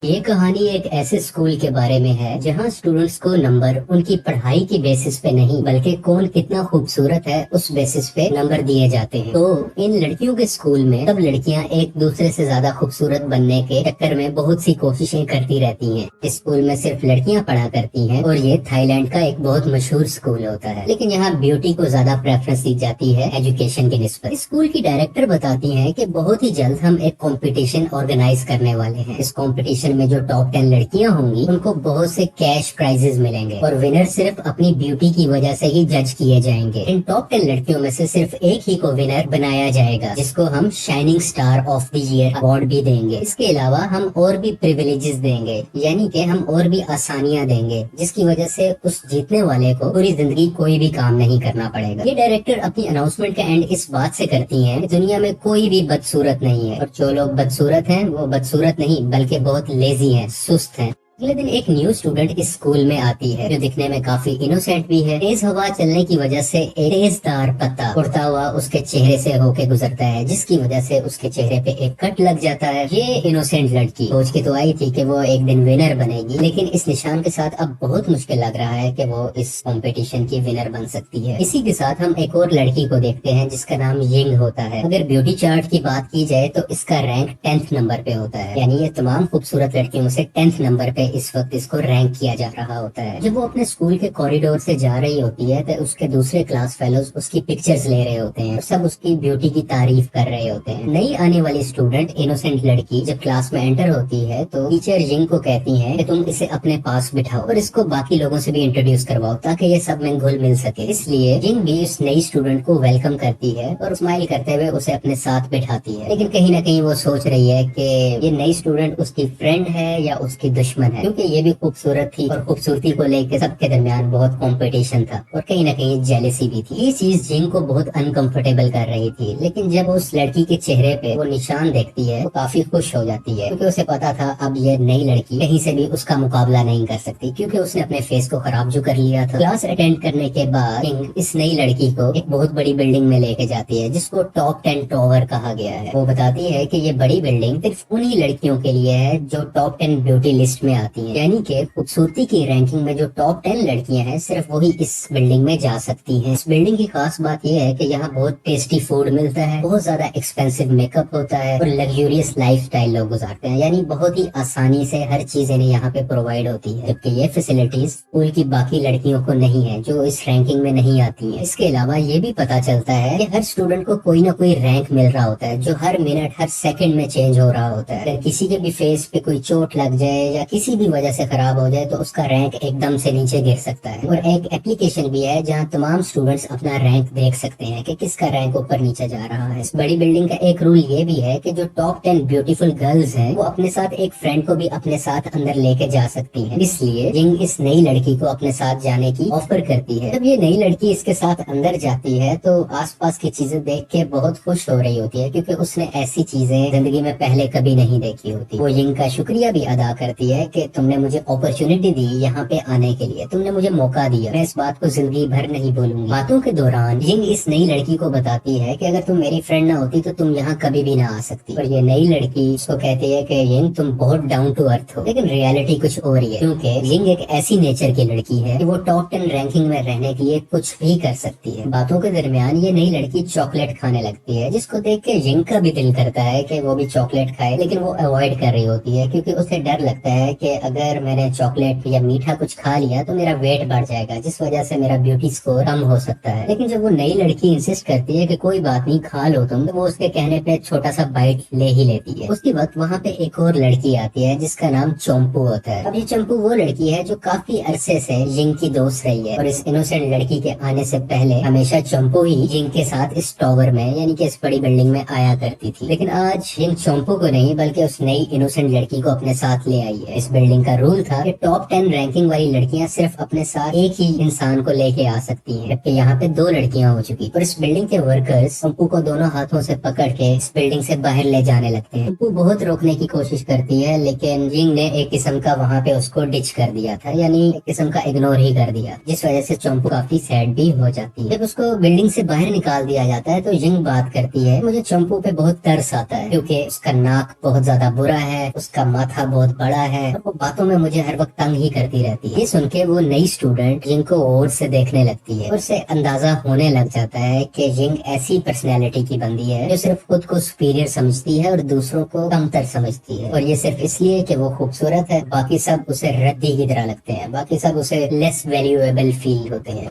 ये कहानी एक ऐसे स्कूल के बारे में है जहाँ स्टूडेंट्स को नंबर उनकी पढ़ाई की बेसिस पे नहीं बल्कि कौन कितना खूबसूरत है उस बेसिस पे नंबर दिए जाते हैं। तो इन लड़कियों के स्कूल में सब लड़कियाँ एक दूसरे से ज्यादा खूबसूरत बनने के चक्कर में बहुत सी कोशिशें करती रहती हैं। इस स्कूल में सिर्फ लड़कियाँ पढ़ा करती हैं और ये थाईलैंड का एक बहुत मशहूर स्कूल होता है, लेकिन यहाँ ब्यूटी को ज्यादा प्रेफरेंस दी जाती है एजुकेशन की निस्बत। स्कूल की डायरेक्टर बताती है कि बहुत ही जल्द हम एक कंपटीशन ऑर्गेनाइज करने वाले हैं। इस कंपटीशन में जो टॉप 10 लड़कियां होंगी उनको बहुत से कैश प्राइजेस मिलेंगे और विनर सिर्फ अपनी ब्यूटी की वजह से ही जज किए जाएंगे। इन टॉप 10 लड़कियों में से सिर्फ एक ही को विनर बनाया जाएगा, जिसको हम shining star of the year award भी देंगे। इसके अलावा हम और भी प्रिविलेजेस देंगे, यानी कि हम और भी आसानियां देंगे, जिसकी वजह से उस जीतने वाले को पूरी जिंदगी कोई भी काम नहीं करना पड़ेगा। ये डायरेक्टर अपनी अनाउंसमेंट का एंड इस बात से करती है कि दुनिया में कोई भी बदसूरत नहीं है और जो लोग बदसूरत हैं वो बदसूरत नहीं बल्कि बहुत लेजी हैं, सुस्त हैं। अगले दिन एक न्यू स्टूडेंट इस स्कूल में आती है जो दिखने में काफी इनोसेंट भी है। तेज हवा चलने की वजह से एक तेजदार पत्ता उड़ता हुआ उसके चेहरे से होके गुजरता है, जिसकी वजह से उसके चेहरे पे एक कट लग जाता है। ये इनोसेंट लड़की सोच के तो आई थी कि वो एक दिन विनर बनेगी, लेकिन इस निशान के साथ अब बहुत मुश्किल लग रहा है कि वो इस कंपटीशन की विनर बन सकती है। इसी के साथ हम एक और लड़की को देखते हैं जिसका नाम यिंग होता है। अगर ब्यूटी चार्ट की बात की जाए तो इसका रैंक 10th नंबर पे होता है, यानी ये तमाम खूबसूरत लड़कियों से 10th नंबर पे इस वक्त इसको रैंक किया जा रहा होता है। जब वो अपने स्कूल के कॉरिडोर से जा रही होती है तो उसके दूसरे क्लास फेलोज उसकी पिक्चर्स ले रहे होते हैं और सब उसकी ब्यूटी की तारीफ कर रहे होते हैं। नई आने वाली स्टूडेंट इनोसेंट लड़की जब क्लास में एंटर होती है तो टीचर जिंग को कहती है कि तुम इसे अपने पास बिठाओ और इसको बाकी लोगों से भी इंट्रोड्यूस करवाओ ताकि ये सब में घुल मिल सके। इसलिए जिंग भी इस नई स्टूडेंट को वेलकम करती है और स्माइल करते हुए उसे अपने साथ बिठाती है, लेकिन कहीं ना कहीं वो सोच रही है कि ये नई स्टूडेंट उसकी फ्रेंड है या उसकी दुश्मन है, क्योंकि ये भी खूबसूरत थी और खूबसूरती को लेकर सबके दरमियान बहुत कंपटीशन था और कहीं ना कहीं जेलेसी भी थी। ये चीज जिंग को बहुत अनकंफर्टेबल कर रही थी, लेकिन जब उस लड़की के चेहरे पे वो निशान देखती है तो काफी खुश हो जाती है, क्योंकि उसे पता था अब ये नई लड़की कहीं से भी उसका मुकाबला नहीं कर सकती, क्योंकि उसने अपने फेस को खराब जो कर लिया था। क्लास अटेंड करने के बाद जिंग इस नई लड़की को एक बहुत बड़ी बिल्डिंग में लेके जाती है जिसको टॉप 10 टावर कहा गया है। वो बताती है कि ये बड़ी बिल्डिंग सिर्फ उन्हीं लड़कियों के लिए है जो टॉप 10 ब्यूटी लिस्ट में आती है, यानी कि खूबसूरती की रैंकिंग में जो टॉप 10 लड़कियां हैं सिर्फ वही इस बिल्डिंग में जा सकती हैं। इस बिल्डिंग की खास बात यह है कि यहाँ बहुत टेस्टी फूड मिलता है, बहुत ज्यादा एक्सपेंसिव मेकअप होता है और लग्जूरियस लाइफस्टाइल लोग गुजारते हैं, यानी बहुत ही आसानी से हर चीज इन्हें यहाँ पे प्रोवाइड होती है, जबकि ये फैसिलिटीज स्कूल की बाकी लड़कियों को नहीं है जो इस रैंकिंग में नहीं आती है। इसके अलावा ये भी पता चलता है कि हर स्टूडेंट को कोई ना कोई रैंक मिल रहा होता है जो हर मिनट हर सेकंड में चेंज हो रहा होता है। अगर किसी के भी फेस पे कोई चोट लग जाए या किसी भी वजह से खराब हो जाए तो उसका रैंक एकदम से नीचे गिर सकता है। और एक एप्लीकेशन भी है जहां तमाम स्टूडेंट्स अपना रैंक देख सकते हैं कि किसका रैंक ऊपर नीचे जा रहा है। इस बड़ी बिल्डिंग का एक रूल ये भी है कि जो टॉप 10 ब्यूटीफुल गर्ल्स हैं वो अपने साथ एक फ्रेंड को भी अपने साथ अंदर लेके जा सकती हैं। इसलिए जिंग इस नई लड़की को अपने साथ जाने की ऑफर करती है। जब ये नई लड़की इसके साथ अंदर जाती है तो आसपास की चीजें देख के बहुत खुश हो रही होती है, क्योंकि उसने ऐसी चीजें जिंदगी में पहले कभी नहीं देखी होती। वो जिंग का शुक्रिया भी अदा करती है कि तुमने मुझे अपॉर्चुनिटी दी यहाँ पे आने के लिए, तुमने मुझे मौका दिया, मैं इस बात को जिंदगी भर नहीं भूलूंगी। बातों के दौरान जिंग इस नई लड़की को बताती है कि अगर तुम मेरी फ्रेंड ना होती तो तुम यहाँ कभी भी ना आ सकती। और ये नई लड़की उसको कहती है कि जिंग तुम बहुत डाउन टू अर्थ हो, लेकिन रियलिटी कुछ और ही है, क्योंकि जिंग एक ऐसी नेचर की लड़की है कि वो टॉप 10 रैंकिंग में रहने के लिए कुछ भी कर सकती है। बातों के दरमियान ये नई लड़की चॉकलेट खाने लगती है, जिसको देख के जिंग का भी दिल करता है कि वो भी चॉकलेट खाए, लेकिन वो अवॉइड कर रही होती है क्योंकि उसे डर लगता है कि अगर मैंने चॉकलेट या मीठा कुछ खा लिया तो मेरा वेट बढ़ जाएगा, जिस वजह से मेरा ब्यूटी स्कोर कम हो सकता है। लेकिन जब वो नई लड़की इंसिस्ट करती है कि कोई बात नहीं खा लो तुम, तो वो उसके कहने पे छोटा सा बाइट ले ही लेती है। उसके वक्त वहाँ पे एक और लड़की आती है जिसका नाम चोम्पू होता है। अब ये चोम्पू वो लड़की है जो काफी अरसे से जिंग की दोस्त रही है और इस इनोसेंट लड़की के आने से पहले हमेशा चोम्पू ही जिंग के साथ इस टावर में यानी कि इस बड़ी बिल्डिंग में आया करती थी। लेकिन आज जिंग चोम्पू को नहीं बल्कि उस नई इनोसेंट लड़की को अपने साथ ले आई है। इस बिल्डिंग का रूल था कि टॉप 10 रैंकिंग वाली लड़कियां सिर्फ अपने साथ एक ही इंसान को लेके आ सकती हैं, जबकि यहाँ पे 2 लड़कियां हो चुकी। और इस बिल्डिंग के वर्कर्स चंपू को दोनों हाथों से पकड़ के इस बिल्डिंग से बाहर ले जाने लगते हैं। चंपू बहुत रोकने की कोशिश करती है, लेकिन जिंग ने एक किस्म का वहाँ पे उसको डिच कर दिया था, यानी एक किस्म का इग्नोर ही कर दिया, जिस वजह से चंपू काफी सैड भी हो जाती है। जब उसको बिल्डिंग से बाहर निकाल दिया जाता है तो जिंग बात करती है, मुझे चंपू पे बहुत तरस आता है क्योंकि उसका नाक बहुत ज्यादा बुरा है, उसका माथा बहुत बड़ा है और वो बातों में मुझे हर वक्त तंग ही करती रहती है। ये सुन के वो नई स्टूडेंट जिंग को और से देखने लगती है और उसे अंदाजा होने लग जाता है कि जिंग ऐसी पर्सनैलिटी की बंदी है जो सिर्फ खुद को सुपीरियर समझती है और दूसरों को कमतर समझती है, और ये सिर्फ इसलिए कि वो खूबसूरत है, बाकी सब उसे रद्दी की तरह लगते हैं, बाकी सब उसे लेस वैल्यूएबल फील होते हैं।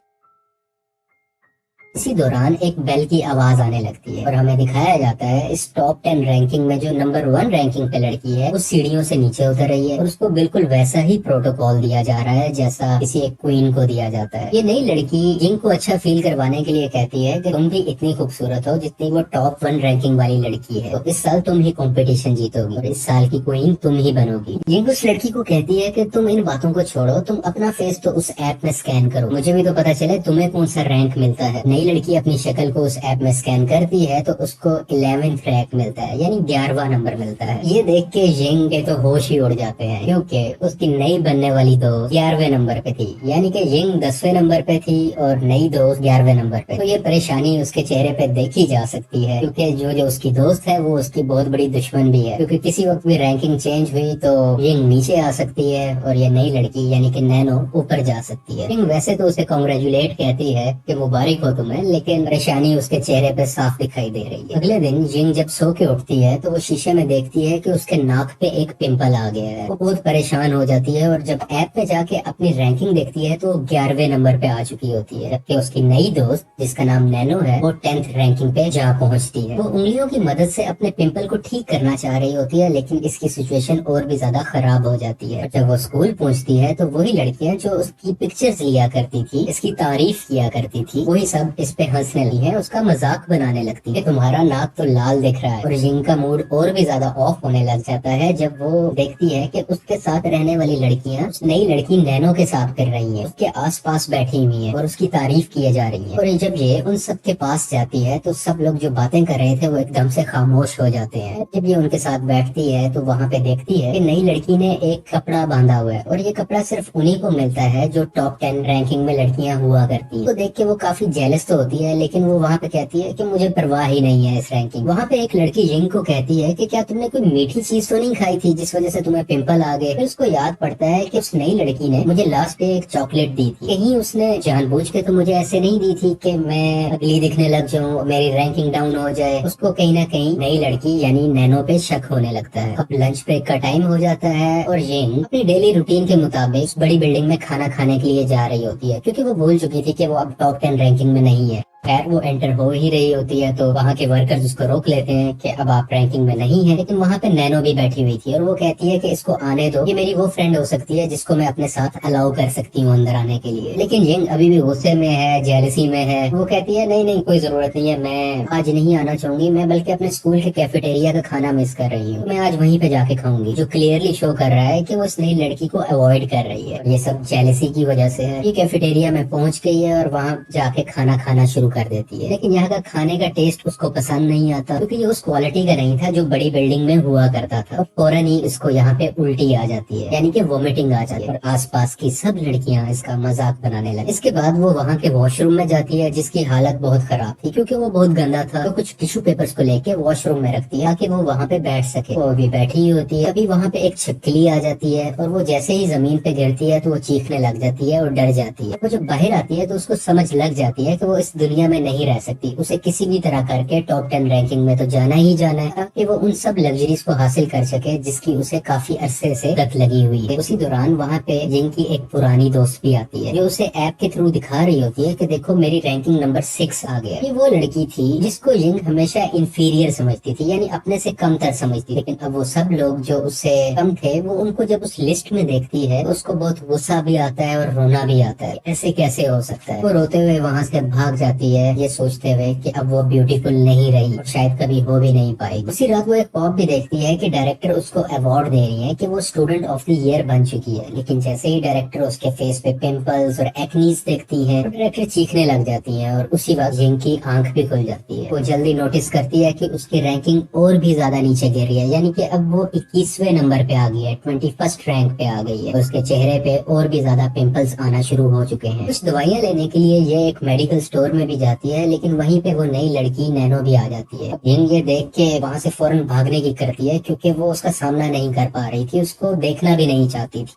इसी दौरान एक बेल की आवाज आने लगती है और हमें दिखाया जाता है इस टॉप 10 रैंकिंग में जो नंबर 1 रैंकिंग पे लड़की है वो सीढ़ियों से नीचे उतर रही है और उसको बिल्कुल वैसा ही प्रोटोकॉल दिया जा रहा है जैसा किसी एक क्वीन को दिया जाता है। ये नई लड़की जिंग को अच्छा फील करवाने के लिए कहती है कि तुम भी इतनी खूबसूरत हो जितनी वो टॉप 1 रैंकिंग वाली लड़की है, तो इस साल तुम ही कॉम्पिटिशन जीतोगी और इस साल की क्वीन तुम ही बनोगी। जिंग उस लड़की को कहती है कि तुम इन बातों को छोड़ो, तुम अपना फेस तो उस ऐप में स्कैन करो, मुझे भी तो पता चले तुम्हें कौन सा रैंक मिलता है। नई लड़की अपनी शक्ल को उस ऐप में स्कैन करती है तो उसको 11th रैंक मिलता है, यानी 11वां नंबर मिलता है। ये देख के जिंग के तो होश ही उड़ जाते हैं क्योंकि उसकी नई बनने वाली दोस्त 11वें नंबर पे थी, यानी कि जिंग 10वें नंबर पे थी और नई दोस्त 11वें नंबर पे। तो ये परेशानी उसके चेहरे पे देखी जा सकती है क्योंकि जो उसकी दोस्त है वो उसकी बहुत बड़ी दुश्मन भी है, क्योंकि किसी वक्त भी रैंकिंग चेंज हुई तो जिंग नीचे आ सकती है और ये नई लड़की यानी कि नैनो ऊपर जा सकती है। जिंग वैसे तो उसे कॉन्ग्रेचुलेट कहती है कि मुबारक हो तुम्हें, लेकिन परेशानी उसके चेहरे पे साफ दिखाई दे रही है। अगले दिन जिंग जब सो के उठती है तो वो शीशे में देखती है कि उसके नाक पे एक पिंपल आ गया है। वो बहुत परेशान हो जाती है और जब ऐप पे जाके अपनी रैंकिंग देखती है तो 11वें नंबर पे आ चुकी होती है, जबकि उसकी नई दोस्त जिसका नाम नैनो है वो 10th रैंकिंग पे जा पहुंचती है। वो उंगलियों की मदद से अपने पिंपल को ठीक करना चाह रही होती है, लेकिन इसकी सिचुएशन और भी ज्यादा खराब हो जाती है। जब वो स्कूल पहुंचती है तो वही लड़कियां जो उसकी पिक्चर्स लिया करती थी, इसकी तारीफ किया करती थी, वही सब इस पे हंसने लगी है, उसका मजाक बनाने लगती है। तुम्हारा नाक तो लाल दिख रहा है। और जिंग का मूड और भी ज्यादा ऑफ होने लग जाता है जब वो देखती है कि उसके साथ रहने वाली लड़कियां उस नई लड़की नैनो के साथ कर रही हैं, उसके आसपास बैठी हुई हैं और उसकी तारीफ किए जा रही है। और जब ये उन सब के पास जाती है तो सब लोग जो बातें कर रहे थे वो एकदम से खामोश हो जाते हैं। जब ये उनके साथ बैठती है तो वहाँ पे देखती है कि नई लड़की ने एक कपड़ा बांधा हुआ है और ये कपड़ा सिर्फ उन्हीं को मिलता है जो टॉप 10 रैंकिंग में लड़कियां हुआ करती है। तो देख के वो काफी जेलस तो होती है, लेकिन वो वहाँ पे कहती है कि मुझे परवाह ही नहीं है इस रैंकिंग। वहाँ पे एक लड़की जिंग को कहती है कि क्या तुमने कोई मीठी चीज तो नहीं खाई थी जिस वजह से तुम्हें पिंपल आ गए। फिर उसको याद पड़ता है कि उस नई लड़की ने मुझे लास्ट डे एक चॉकलेट दी थी, कहीं उसने जानबूझ के तो मुझे ऐसे नहीं दी थी कि मैं अगली दिखने लग जाऊं, मेरी रैंकिंग डाउन हो जाए। उसको कहीं ना कहीं नई लड़की यानी नैनो पे शक होने लगता है। अब लंच ब्रेक का टाइम हो जाता है और जिंग अपनी डेली रूटीन के मुताबिक उस बड़ी बिल्डिंग में खाना खाने के लिए जा रही होती है, क्योंकि वो भूल चुकी थी कि वो अब टॉप 10 रैंकिंग में नहीं है। खैर वो एंटर हो ही रही होती है तो वहाँ के वर्कर्स उसको रोक लेते हैं कि अब आप रैंकिंग में नहीं है, लेकिन वहाँ पे नैनो भी बैठी हुई थी और वो कहती है कि इसको आने दो, ये मेरी वो फ्रेंड हो सकती है जिसको मैं अपने साथ अलाउ कर सकती हूँ अंदर आने के लिए। लेकिन जिंग अभी भी गुस्से में है, जेलसी में है। वो कहती है नहीं नहीं कोई जरूरत नहीं है, मैं आज नहीं आना चाहूंगी, मैं बल्कि अपने स्कूल के कैफेटेरिया का खाना मिस कर रही हूँ, मैं आज वहीं पे जाके खाऊंगी, जो क्लियरली शो कर रहा है कि वो इस नई लड़की को अवॉइड कर रही है। ये सब जेलसी की वजह से है। ये कैफेटेरिया में पहुंच गई है और वहाँ जाके खाना खाना शुरू कर देती है, लेकिन यहाँ का खाने का टेस्ट उसको पसंद नहीं आता क्योंकि ये उस क्वालिटी का नहीं था जो बड़ी बिल्डिंग में हुआ करता था। और फौरन ही इसको यहाँ पे उल्टी आ जाती है, यानी कि वोमिटिंग आ जाती है और आसपास की सब लड़कियां इसका मजाक बनाने लगी। इसके बाद वो वहाँ के वॉशरूम में जाती है जिसकी हालत बहुत खराब थी क्योंकि वो बहुत गंदा था। तो कुछ टिश्यू पेपर्स को लेके वॉशरूम में रखती है ताकि वो वहाँ पे बैठ सके। वो भी बैठी ही होती है, अभी वहाँ पे एक छिपकली आ जाती है और वो जैसे ही जमीन पे गिरती है तो वो चीखने लग जाती है और डर जाती है। वो जब बाहर आती है तो उसको समझ लग जाती है कि वो इस दुनिया में नहीं रह सकती, उसे किसी भी तरह करके टॉप 10 रैंकिंग में तो जाना ही जाना है ताकि वो उन सब लग्जरीज को हासिल कर सके जिसकी उसे काफी अरसे से लत लगी हुई है। उसी दौरान वहाँ पे जिंग की एक पुरानी दोस्त भी आती है जो उसे ऐप के थ्रू दिखा रही होती है कि देखो मेरी रैंकिंग नंबर 6 आ गया। ये वो लड़की थी जिसको जिंग हमेशा इंफीरियर समझती थी, यानी अपने से कमतर समझती, लेकिन अब वो सब लोग जो उससे कम थे वो उनको जब उस लिस्ट में देखती है तो उसको बहुत गुस्सा भी आता है और रोना भी आता है। ऐसे कैसे हो सकता है। वो रोते हुए वहाँ से भाग जाती जाती है ये सोचते हुए कि अब वो ब्यूटीफुल नहीं रही और शायद कभी हो भी नहीं पाएगी। उसी रात वो एक पॉप भी देखती है कि डायरेक्टर उसको अवार्ड दे रही है कि वो स्टूडेंट ऑफ द ईयर बन चुकी है। लेकिन जैसे ही डायरेक्टर उसके फेस पे पिंपल्स और एक्नीज देखती है तो डायरेक्टर चीखने लग जाती है और उसी वक्त जिंग की आंख भी खुल जाती है। वो जल्दी नोटिस करती है कि उसकी रैंकिंग और भी ज्यादा नीचे गिर रही है, यानी कि अब वो 21वें नंबर पे आ गई है, 21st रैंक पे आ गई है। उसके चेहरे पे और भी ज्यादा पिंपल्स आना शुरू हो चुके हैं। कुछ दवाइयाँ लेने के लिए ये एक मेडिकल स्टोर में भी जाती है, लेकिन वहीं पे वो नई लड़की नैनो भी आ जाती है। जिंग ये देख के वहाँ से फौरन भागने की करती है क्योंकि वो उसका सामना नहीं कर पा रही थी, उसको देखना भी नहीं चाहती थी।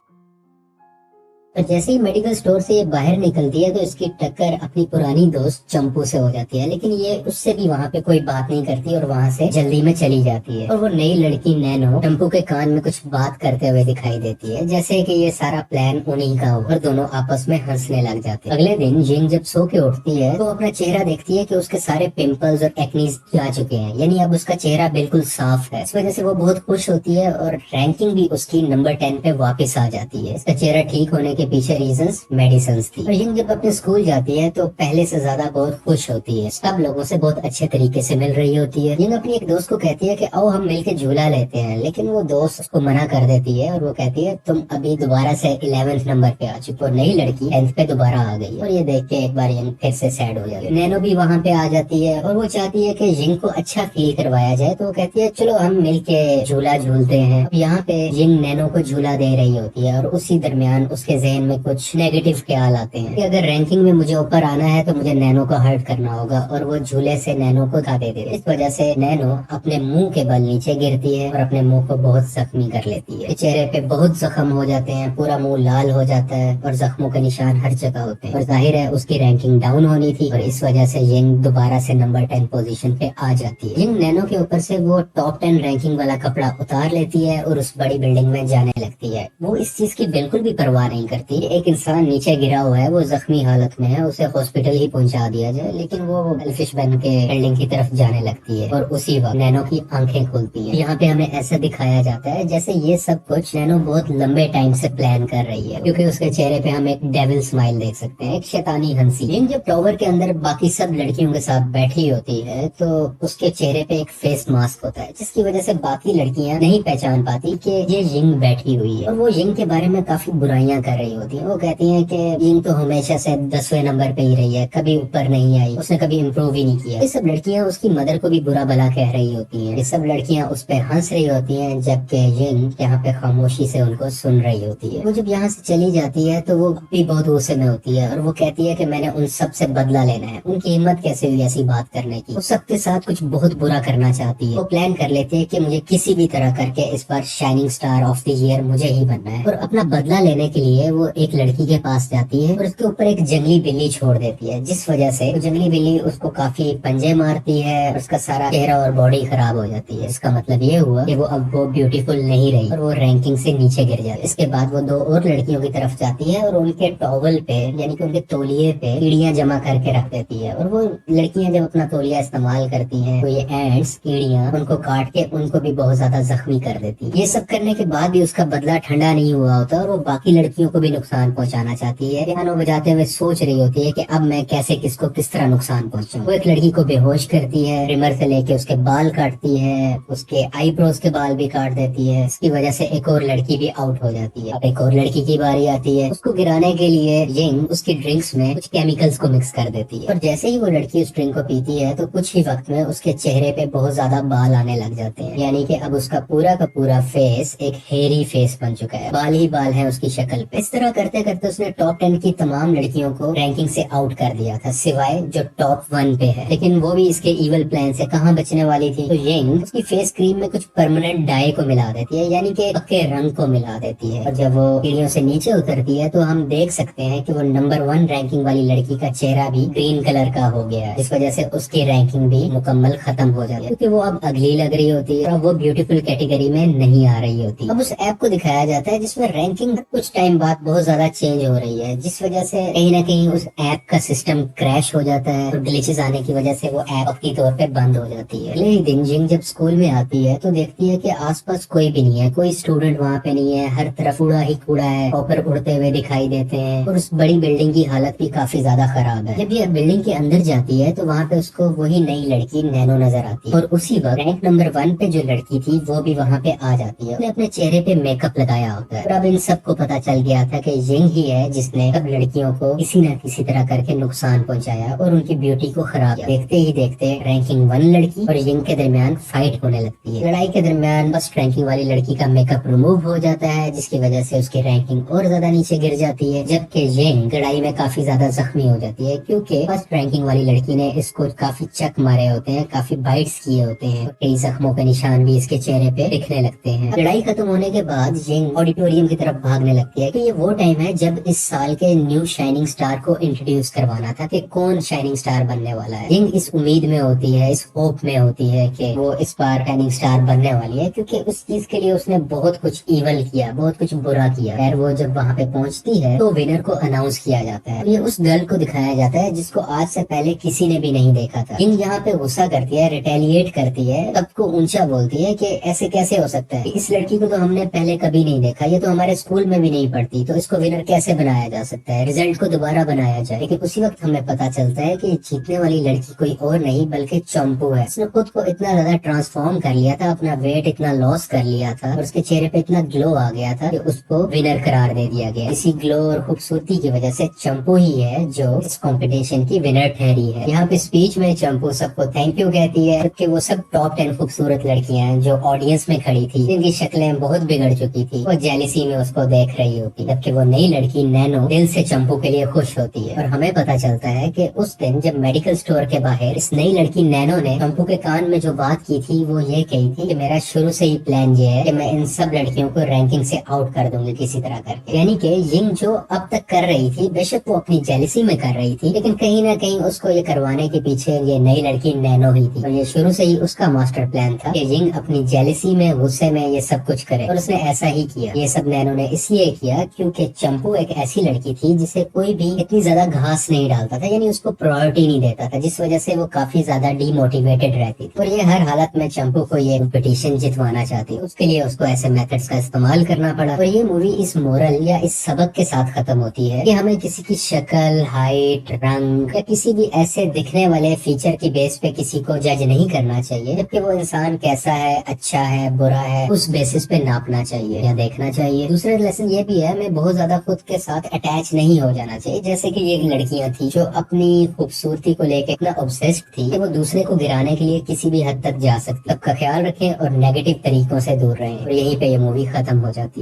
पर जैसे ही मेडिकल स्टोर से ये बाहर निकलती है तो इसकी टक्कर अपनी पुरानी दोस्त चंपू से हो जाती है, लेकिन ये उससे भी वहाँ पे कोई बात नहीं करती और वहाँ से जल्दी में चली जाती है। और वो नई लड़की नैनो चंपू के कान में कुछ बात करते हुए दिखाई देती है, जैसे कि ये सारा प्लान उन्हीं का हो, और दोनों आपस में हंसने लग जाते हैं। अगले दिन जिंग जब सो के उठती है तो अपना चेहरा देखती है कि उसके सारे पिंपल्स और एक्नीज जा चुके हैं, यानी अब उसका चेहरा बिल्कुल साफ है। इस वजह से वो बहुत खुश होती है और रैंकिंग भी उसकी नंबर 10 पे वापस आ जाती है। इसका चेहरा ठीक होने के पीछे रीजंस मेडिसिन थी। और जिंग जब अपने स्कूल जाती है तो पहले से ज्यादा बहुत खुश होती है, सब लोगों से बहुत अच्छे तरीके से मिल रही होती है। जिंग अपनी एक दोस्त को कहती है कि आओ हम मिलके झूला लेते हैं, लेकिन वो दोस्त उसको मना कर देती है और वो कहती है तुम अभी दोबारा से 11th नंबर पे आ चुकी हो। नई लड़की 10th पे दोबारा आ गई। और ये देख के एक बार जिंग फिर से सैड हो जाती है। नैनो भी वहाँ पे आ जाती है और वो चाहती है कि जिंग को अच्छा फील करवाया जाए, तो वो कहती है चलो हम मिलके झूला झूलते हैं। यहाँ पे जिंग नैनो को झूला दे रही होती है और उसी दरमियान उसके जहन में कुछ नेगेटिव ख्याल आते हैं कि अगर रैंकिंग में मुझे ऊपर आना है तो मुझे नैनो को हर्ट करना होगा, और वो झूले से नैनो को धक्का दे देती है। इस वजह से नैनो अपने मुंह के बल नीचे गिरती है और अपने मुंह को बहुत जख्मी कर लेती है। चेहरे पे बहुत जख्म हो जाते हैं, पूरा मुंह लाल हो जाता है और जख्मों के निशान हर जगह होते हैं। और जाहिर है उसकी रैंकिंग डाउन होनी थी और इस वजह से जिंग दोबारा से नंबर 10 पोजीशन पे आ जाती है। जिंग नैनो के ऊपर से वो टॉप 10 रैंकिंग वाला कपड़ा उतार लेती है और उस बड़ी बिल्डिंग में जाने लगती है। वो इस चीज की बिल्कुल भी परवाह नहीं करती। एक इंसान नीचे गिरा हुआ है, वो जख्मी हालत में है, उसे हॉस्पिटल ही पहुंचा दिया जाए, लेकिन वो सेल्फिश बन के बिल्डिंग की तरफ जाने लगती है। और उसी वक्त नैनो की आंखें खुलती हैं। यहाँ पे हमें ऐसा दिखाया जाता है जैसे ये सब कुछ नैनो बहुत लंबे टाइम से प्लान कर रही है, क्योंकि उसके चेहरे पे हम एक डेविल स्माइल देख सकते हैं, एक शैतानी हंसी। जिंग जब टावर के अंदर बाकी सब लड़कियों के साथ बैठी होती है तो उसके चेहरे पे एक फेस मास्क होता है, जिसकी वजह से बाकी लड़कियां नहीं पहचान पाती कि ये जिंग बैठी हुई है। और वो जिंग के बारे में काफी बुराइयां कर रही होती है। वो कहती है कि जिंग तो हमेशा से 10वें नंबर पे ही रही है, कभी ऊपर नहीं आई, उसने कभी इम्प्रूव ही नहीं किया। ये सब लड़कियां उसकी मदर को भी बुरा भला कह रही होती हैं। ये सब लड़कियां उस पर हंस रही होती हैं, जबकि जिंग यहाँ पे खामोशी से उनको सुन रही होती है। वो जब यहाँ से चली जाती है तो वो भी बहुत गुस्से में होती है और वो कहती है कि मैंने उन सब से बदला लेना है। उनकी हिम्मत कैसे हुई ऐसी बात करने की। वो सबके साथ कुछ बहुत बुरा करना चाहती है। वो प्लान कर लेते हैं कि मुझे किसी भी तरह करके इस बार shining star of the year मुझे ही बनना है। और अपना बदला लेने के लिए वो एक लड़की के पास जाती है और उसके ऊपर एक जंगली बिल्ली छोड़ देती है, जिस वजह से जंगली बिल्ली उसको काफी पंजे मारती है और उसका सारा चेहरा और बॉडी खराब हो जाती है। इसका मतलब ये हुआ कि वो अब वो ब्यूटीफुल नहीं रही और वो रैंकिंग से नीचे गिर जाती है। इसके बाद वो दो और लड़कियों की तरफ जाती है और उनके टॉवल पे यानी कि उनके तौलिए पे कीड़ियां जमा करके रख देती है। और वो लड़कियां जब अपना तौलिया इस्तेमाल करती हैं तो ये एंड्स कीड़ियां उनको काट के उनको भी बहुत ज्यादा जख्मी कर देती है। ये सब करने के बाद भी उसका बदला ठंडा नहीं हुआ होता और वो बाकी लड़कियों को भी नुकसान पहुंचाना चाहती है। पियानो बजाते हुए सोच रही होती है कि अब मैं कैसे किसको किस तरह नुकसान पहुंचाऊं। वो एक लड़की को बेहोश करती है, ट्रिमर से लेके उसके बाल काटती है, उसके आईब्रोज के बाल भी काट देती है। इसकी वजह से एक और लड़की भी आउट हो जाती है। अब एक और लड़की की बारी आती है। उसको गिराने के लिए जिंग उसकी ड्रिंक्स में कुछ केमिकल्स को मिक्स कर देती है और जैसे ही वो लड़की उस ड्रिंक को पीती है तो कुछ ही वक्त में उसके चेहरे पे बहुत ज्यादा बाल आने लग जाते हैं, यानी कि अब उसका पूरा का पूरा फेस एक हेयरी फेस बन चुका है, बाल ही बाल है उसकी शक्ल पे। इस तरह करते करते उसने टॉप 10 की तमाम लड़कियों को रैंकिंग से आउट कर दिया था, सिवाय जो टॉप 1 पे है। लेकिन वो भी इसके इवल प्लान से कहाँ बचने वाली थी। तो जिंग उसकी फेस क्रीम में कुछ परमानेंट डाई को मिला देती है, यानी कि पक्के रंग को मिला देती है। और जब वो सीढ़ियों से नीचे उतरती है तो हम देख सकते हैं कि वो नंबर 1 रैंकिंग वाली लड़की का चेहरा भी ग्रीन कलर का हो गया है, इस वजह से उसकी रैंकिंग भी मुकम्मल खत्म हो जाती है, क्योंकि वो अब अगली लग रही होती है और अब वो ब्यूटीफुल कैटेगरी में नहीं आ रही होती। अब उस ऐप को दिखाया जाता है जिसमें रैंकिंग कुछ टाइम बाद बहुत ज्यादा चेंज हो रही है, जिस वजह से कहीं ना कहीं उस ऐप का सिस्टम क्रैश हो जाता है और ग्लिचेस आने की वजह से वो ऐप वक्ती तौर पे बंद हो जाती है। अगले ही दिन जिंग जब स्कूल में आती है तो देखती है कि आसपास कोई भी नहीं है, कोई स्टूडेंट वहाँ पे नहीं है, हर तरफ कूड़ा ही कूड़ा है, हॉपर उड़ते हुए दिखाई देते हैं और उस बड़ी बिल्डिंग की हालत भी काफी ज्यादा खराब है। जब ये बिल्डिंग के अंदर जाती है तो वहाँ पे उसको वही नई लड़की नैनो नजर आती है और उसी वक्त रैंक नंबर 1 पे जो लड़की थी वो भी वहाँ पे आ जाती है। उसने अपने चेहरे पे मेकअप लगाया होता है और अब इन सबको पता चल गया था कि जिंग ही है जिसने सब लड़कियों को किसी न किसी तरह करके नुकसान पहुंचाया और उनकी ब्यूटी को खराब किया। देखते ही देखते रैंकिंग 1 लड़की और जिंग के दरमियान फाइट होने लगती है। लड़ाई के दरमियान फर्स्ट रैंकिंग वाली लड़की का मेकअप रिमूव हो जाता है, जिसकी वजह से उसकी रैंकिंग और ज्यादा नीचे गिर जाती है, जबकि जिंग लड़ाई में काफी ज्यादा जख्मी हो जाती है क्योंकि फर्स्ट रैंकिंग वाली लड़की ने इसको काफी चक मारे होते हैं, काफी बाइट्स किए होते हैं, कई जख्मों के निशान भी इसके चेहरे पे दिखने लगते हैं। लड़ाई खत्म होने के बाद जिंग ऑडिटोरियम की तरफ भागने लगती है। तो ये वो टाइम है जब इस साल के न्यू शाइनिंग स्टार को इंट्रोड्यूस करवाना था कि कौन शाइनिंग स्टार बनने वाला है। जिंग इस उम्मीद में होती है, इस होप में होती है कि वो इस बार शाइनिंग स्टार बनने वाली है, क्योंकि उस चीज के लिए उसने बहुत कुछ इवल किया, बहुत कुछ बुरा किया। खैर वो जब वहाँ पे पहुंचती है तो विनर को अनाउंस किया जाता है। ये उस गर्ल को दिखाया जाता है जिसको आज से पहले किसी ने भी नहीं देखा था। जिंग यहाँ पे गुस्सा करती है, रिटेलिएट करती है, सबको ऊंचा बोलती है कि ऐसे कैसे हो सकता है, इस लड़की को तो हमने पहले कभी नहीं देखा, ये तो हमारे स्कूल में भी नहीं पढ़ती, तो इसको विनर कैसे बनाया जा सकता है, रिजल्ट को दोबारा बनाया जाए। लेकिन उसी वक्त हमें पता चलता है कि जीतने वाली लड़की कोई और नहीं बल्कि चंपू है। उसने खुद को इतना ज्यादा ट्रांसफॉर्म कर लिया था, अपना वेट इतना लॉस कर लिया था और उसके चेहरे पे इतना ग्लो आ गया था कि उसको विनर करार दे दिया गया। इसी ग्लो और खूबसूरती की वजह से चंपू ही है जो इस कंपटीशन की विनर ठहरी है। यहाँ पे स्पीच में चंपू सबको थैंक यू कहती है, जबकि वो सब टॉप 10 खूबसूरत लड़कियां हैं जो ऑडियंस में खड़ी थी, जिनकी शक्लें बहुत बिगड़ चुकी थी, वो जेलिसी में उसको देख रही होती, जबकि वो नई लड़की नैनो दिल से चंपू के लिए खुश होती है। और हमें पता चलता है कि उस दिन जब मेडिकल स्टोर के बाहर इस नई लड़की नैनो ने चंपू के कान में जो बात की थी वो ये कही थी कि मेरा शुरू से ही प्लान ये है कि मैं इन सब लड़कियों को रैंकिंग से आउट कर दूंगी किसी तरह करके। यानी कि जिंग जो अब तक कर रही थी, बेशक वो अपनी जेलिसी में कर रही थी, लेकिन कहीं ना कहीं उसको ये करवाने के पीछे ये नई लड़की नैनो ही थी और ये शुरू से ही उसका मास्टर प्लान था कि जिंग अपनी जेलिसी में, गुस्से में ये सब कुछ करे और उसने ऐसा ही किया। ये सब नैनो ने इसलिए किया क्योंकि चंपू एक ऐसी लड़की थी जिसे कोई भी इतनी ज्यादा घास नहीं डालता था, यानी उसको प्रायोरिटी नहीं देता था, जिस वजह से वो काफी ज्यादा डीमोटिवेटेड रहती थी और ये हर हालत में चंपू को ये कंपटीशन जितवाना चाहती। उसके लिए उसको ऐसे मेथड्स का इस्तेमाल करना पड़ा। और ये मूवी इस मोरल या इस सबक के साथ खत्म होती है कि हमें किसी की शक्ल, हाइट, रंग या किसी भी ऐसे दिखने वाले फीचर की बेस पे किसी को जज नहीं करना चाहिए, जबकि वो इंसान कैसा है, अच्छा है, बुरा है, उस बेसिस पे नापना चाहिए या देखना चाहिए। दूसरा लेसन ये भी है, हमें बहुत ज्यादा खुद के साथ अटैच नहीं हो जाना चाहिए। जैसे कि ये लड़कियां थी जो अपनी खूबसूरती को लेकर इतना ऑब्सेस्ड थी कि वो दूसरे को गिराने के लिए किसी भी हद तक जा सकती। सबका ख्याल रखें और नेगेटिव तरीकों से दूर रहें। और यहीं पे ये मूवी खत्म हो जाती है।